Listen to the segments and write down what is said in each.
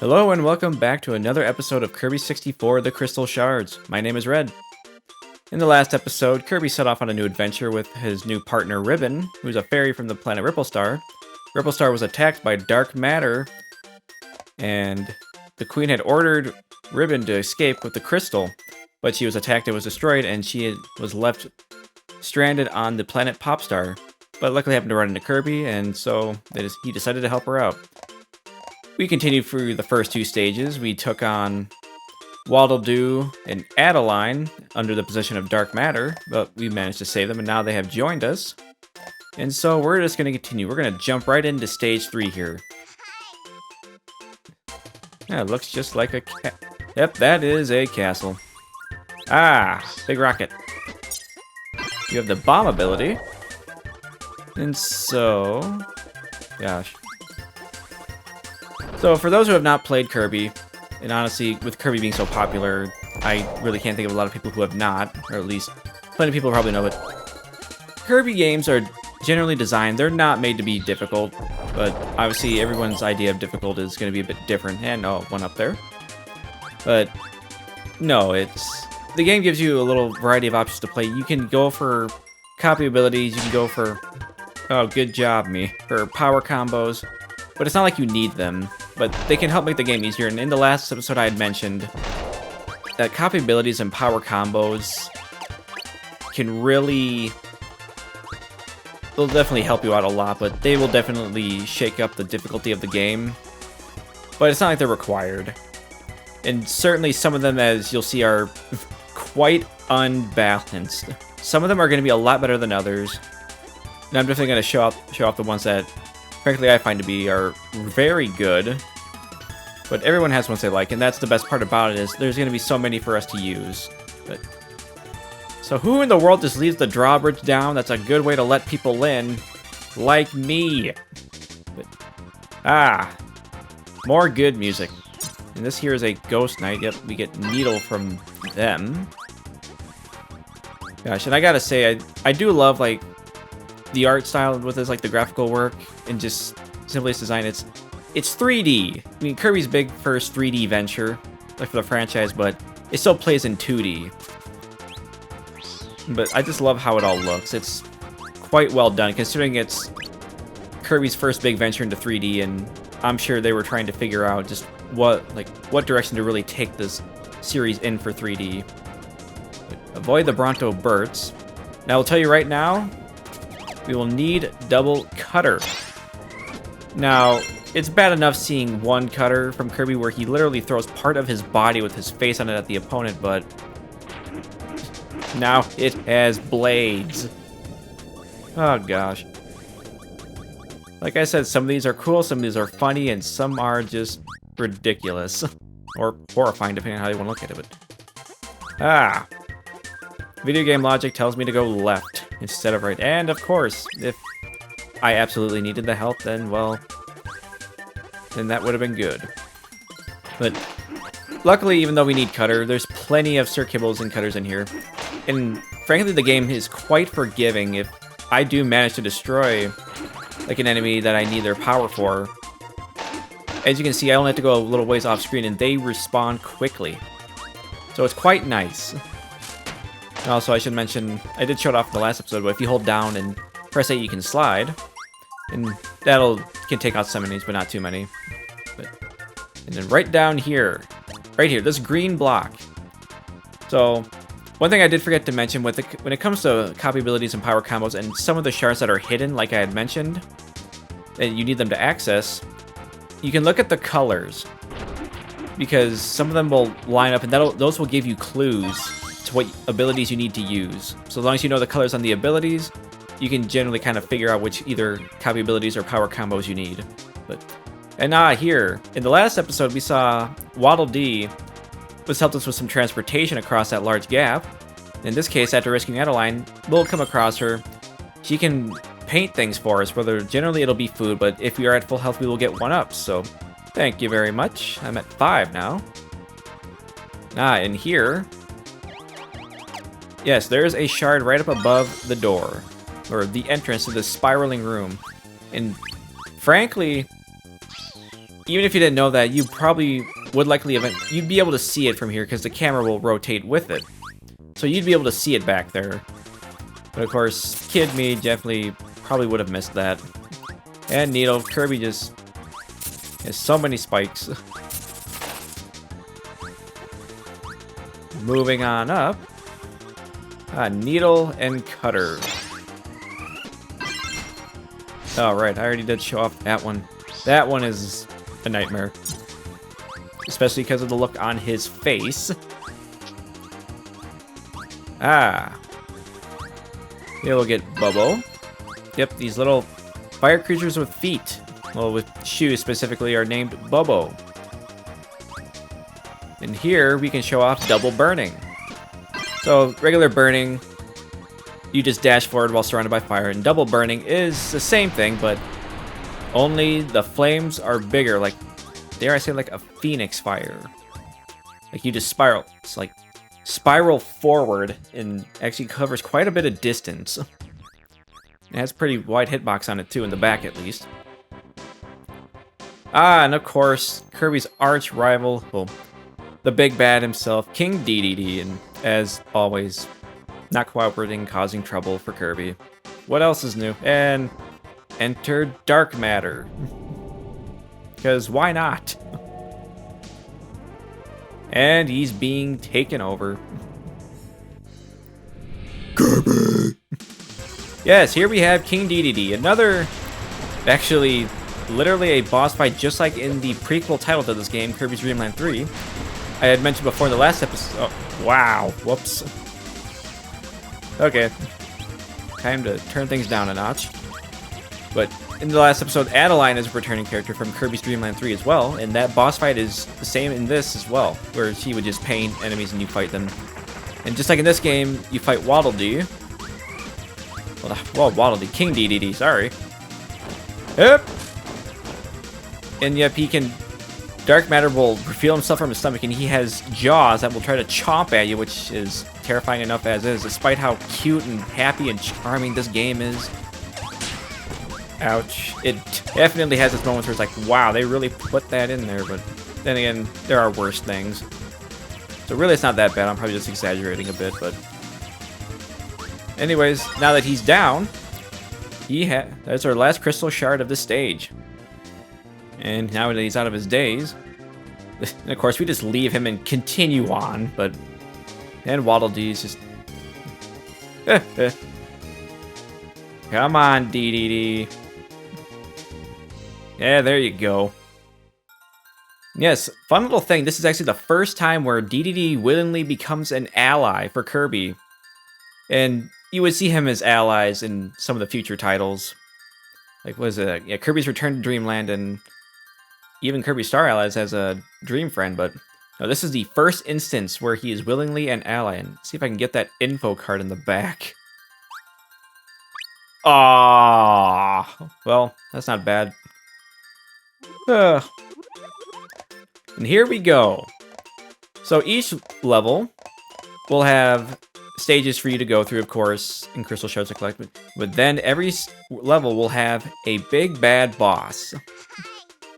Hello and welcome back to another episode of Kirby 64 The Crystal Shards. My name is Red. In the last episode, Kirby set off on a new adventure with his new partner Ribbon, who's a fairy from the planet Ripplestar. Ripplestar was attacked by dark matter, and the queen had ordered Ribbon to escape with the crystal, but she was attacked and was destroyed, and she was left stranded on the planet Popstar. But luckily happened to run into Kirby, and so he decided to help her out. We continued through the first two stages. We took on Waddle-Doo and Adeline under the position of Dark Matter, but we managed to save them, and now they have joined us. And so we're just going to continue. We're going to jump right into Stage 3 here. Yeah, it looks just like a Yep, that is a castle. Ah, big rocket. You have the bomb ability. And so... Gosh. So, for those who have not played Kirby, and honestly, with Kirby being so popular, I really can't think of a lot of people who have not, or at least plenty of people probably know it. Kirby games are generally designed, they're not made to be difficult, but obviously everyone's idea of difficult is going to be a bit different. And oh, one up there. But no, the game gives you a little variety of options to play. You can go for copy abilities, you can go for, oh, good job, for power combos, but it's not like you need them. But they can help make the game easier, and in the last episode I had mentioned that copy abilities and power combos can really... They'll definitely help you out a lot, but they will definitely shake up the difficulty of the game. But it's not like they're required. And certainly some of them, as you'll see, are quite unbalanced. Some of them are going to be a lot better than others. And I'm definitely going to show off the ones that frankly I find to be are very good, but everyone has ones they like, and that's the best part about it, is there's going to be so many for us to use. But so who in the world just leaves the drawbridge down? That's a good way to let people in, like me. But, more good music. And this here is a Ghost Knight. Yep, we get Needle from them. Gosh, and I gotta say, I do love, like, the art style with this, like the graphical work, and just simply its design. It's 3D. I mean, Kirby's big first 3D venture, like for the franchise, but it still plays in 2D. But I just love how it all looks. It's quite well done, considering it's Kirby's first big venture into 3D, and I'm sure they were trying to figure out just what direction to really take this series in for 3D. But avoid the Bronto Burts. Now, I'll tell you right now, we will need double cutter. Now, it's bad enough seeing one cutter from Kirby where he literally throws part of his body with his face on it at the opponent, but now it has blades. Oh gosh. Like I said, some of these are cool, some of these are funny, and some are just ridiculous. Or horrifying, depending on how you want to look at it. Video game logic tells me to go left instead of right. And of course, if I absolutely needed the help, then, well, then that would have been good. But luckily, even though we need cutter, there's plenty of Sir Kibbles and cutters in here. And frankly, the game is quite forgiving if I do manage to destroy, like, an enemy that I need their power for. As you can see, I only have to go a little ways off screen, and they respawn quickly. So it's quite nice. And also, I should mention, I did show it off in the last episode, but if you hold down and press A, you can slide. And can take out some enemies, but not too many. And then right down here, this green block. So, one thing I did forget to mention, when it comes to copy abilities and power combos, and some of the shards that are hidden, like I had mentioned, and you need them to access, you can look at the colors. Because some of them will line up, and those will give you clues to what abilities you need to use. So as long as you know the colors on the abilities, you can generally kind of figure out which either copy abilities or power combos you need. And here, in the last episode, we saw Waddle-Dee was helped us with some transportation across that large gap. In this case, after rescuing Adeline, we'll come across her. She can paint things for us, whether generally it'll be food, but if we are at full health, we will get one up. So thank you very much. I'm at 5 now. And here, yes, there's a shard right up above the door, or the entrance to this spiraling room. And frankly, even if you didn't know that, you probably would likely you'd be able to see it from here because the camera will rotate with it. So you'd be able to see it back there. But of course, kid me definitely probably would have missed that. And Needle, Kirby just has so many spikes. Moving on up. Needle and Cutter. Oh, right, I already did show off that one. That one is a nightmare. Especially because of the look on his face. Here we'll get Bubbo. Yep, these little fire creatures with feet. Well, with shoes specifically, are named Bubbo. And here we can show off double burning. So regular burning, you just dash forward while surrounded by fire, and double burning is the same thing, but only the flames are bigger, like, dare I say, like a phoenix fire. Like you just spiral. It's like spiral forward and actually covers quite a bit of distance. It has pretty wide hitbox on it too, in the back at least. And of course, Kirby's arch rival, well, the big bad himself, King DDD, and as always, not cooperating, causing trouble for Kirby. What else is new? And enter Dark Matter. Because why not? And he's being taken over. Kirby! Yes, here we have King DDD. Another, actually, literally a boss fight just like in the prequel title to this game, Kirby's Dream Land 3. I had mentioned before in the last episode. Oh, wow. Whoops. Okay. Time to turn things down a notch. But in the last episode, Adeline is a returning character from Kirby's Dream Land 3 as well, and that boss fight is the same in this as well, where she would just paint enemies and you fight them. And just like in this game, you fight Waddle Dee. Well, Waddle Dee. King DDD, sorry. Yep. And yep, he can... Dark Matter will reveal himself from his stomach, and he has jaws that will try to chomp at you, which is terrifying enough as is, despite how cute and happy and charming this game is. Ouch. It definitely has its moments where it's like, wow, they really put that in there, but then again, there are worse things. So really, it's not that bad. I'm probably just exaggerating a bit, but... Anyways, now that he's down, that's our last crystal shard of the stage. And now that he's out of his daze, and of course we just leave him and continue on, but... And Waddle Dee's just... Come on, DDD. Yeah, there you go. Yes, fun little thing. This is actually the first time where DDD willingly becomes an ally for Kirby. And you would see him as allies in some of the future titles. Like, what is it? Yeah, Kirby's Return to Dreamland and even Kirby Star Allies has a Dream Friend, but no, this is the first instance where he is willingly an ally. And see if I can get that info card in the back. Ah, well, that's not bad. And here we go. So each level will have stages for you to go through, of course, and crystal shards to collect. But then every level will have a big bad boss.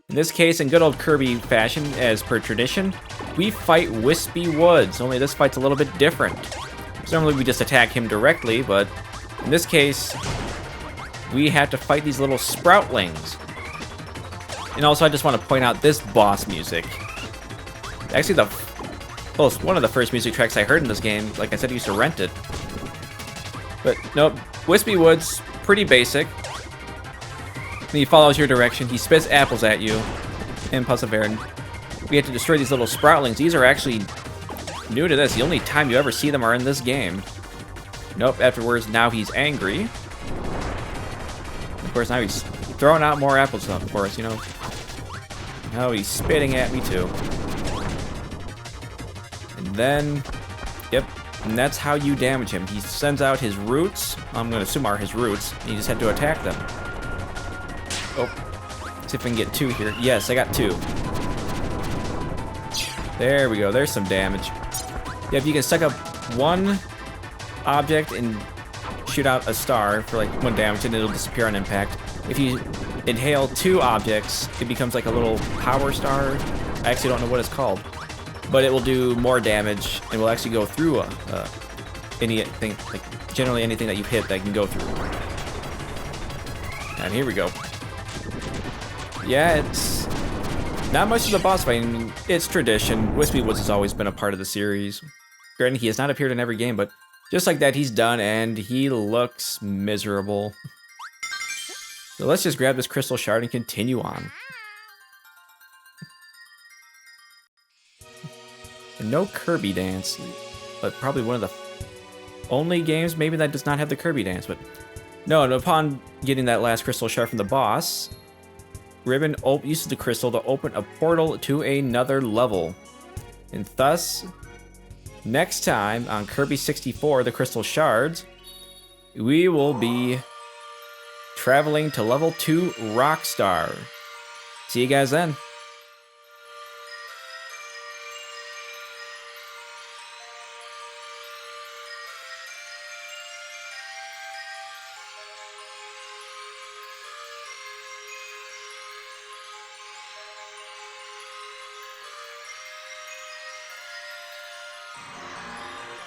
In this case, in good old Kirby fashion, as per tradition, we fight Wispy Woods. Only this fight's a little bit different. So normally we just attack him directly, but in this case, we have to fight these little sproutlings. And also, I just want to point out this boss music. Actually, one of the first music tracks I heard in this game. Like I said, I used to rent it. But nope, Wispy Woods, pretty basic. He follows your direction. He spits apples at you. And Perseverance. We have to destroy these little sproutlings. These are actually new to this. The only time you ever see them are in this game. Nope, afterwards, now he's angry. Of course, now he's throwing out more apples up for us, you know. Now he's spitting at me too. And then, yep, and that's how you damage him. He sends out his roots. I'm going to assume are his roots. And you just have to attack them. Oh, see if I can get 2 here. Yes, I got 2. There we go. There's some damage. Yeah, if you can suck up one object and shoot out a star for like 1 damage, and it'll disappear on impact. If you inhale 2 objects, it becomes like a little power star. I actually don't know what it's called, but it will do more damage and will actually go through anything, like generally anything that you hit that can go through. And here we go. Yeah, it's not much of the boss fight. I mean, it's tradition. Wispy Woods has always been a part of the series. Granted, he has not appeared in every game, but just like that, he's done, and he looks miserable. So let's just grab this crystal shard and continue on. And no Kirby dance, but probably one of the only games maybe that does not have the Kirby dance. But no, and upon getting that last crystal shard from the boss, Ribbon uses the crystal to open a portal to another level. And thus, next time on Kirby 64, the Crystal Shards, we will be traveling to level 2 Rockstar. See you guys then.